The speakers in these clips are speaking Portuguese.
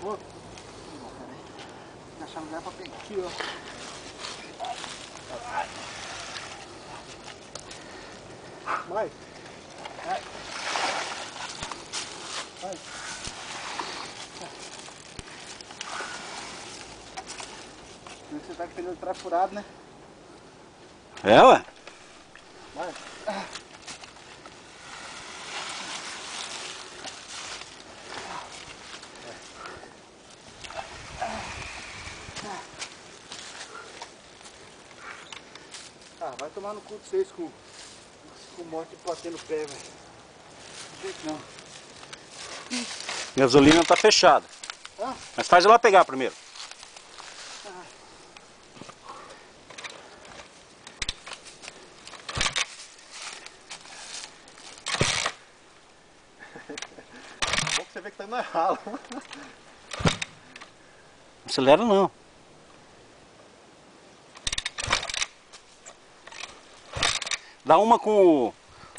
Ô, peraí. Vou achar lugar pra pegar aqui, ó. Mais. Vai. Vai. Você tá com o pneu de trás furado, né? É, ué? Vai. Ah, vai tomar no cu de vocês com um monte de pote no pé, velho. Não jeito não. Gasolina tá fechada. Ah. Mas faz ela pegar primeiro. Bom que você vê que tá na rala. Não acelera não. Dá uma com o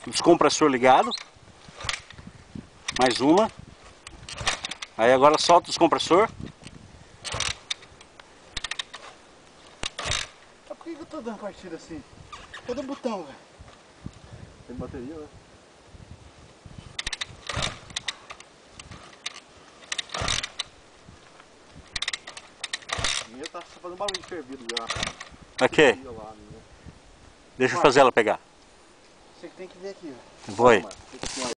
descompressor ligado. Mais uma. Aí agora solta o descompressor. Mas por que eu tô dando partida assim? Todo botão, velho. Tem bateria, né? A minha tá só fazendo barulho de fervido já. Aqui. Lá, minha. Deixa eu fazer ela pegar. Você que tem que ver aqui, velho. Vou aí. Tem que continuar.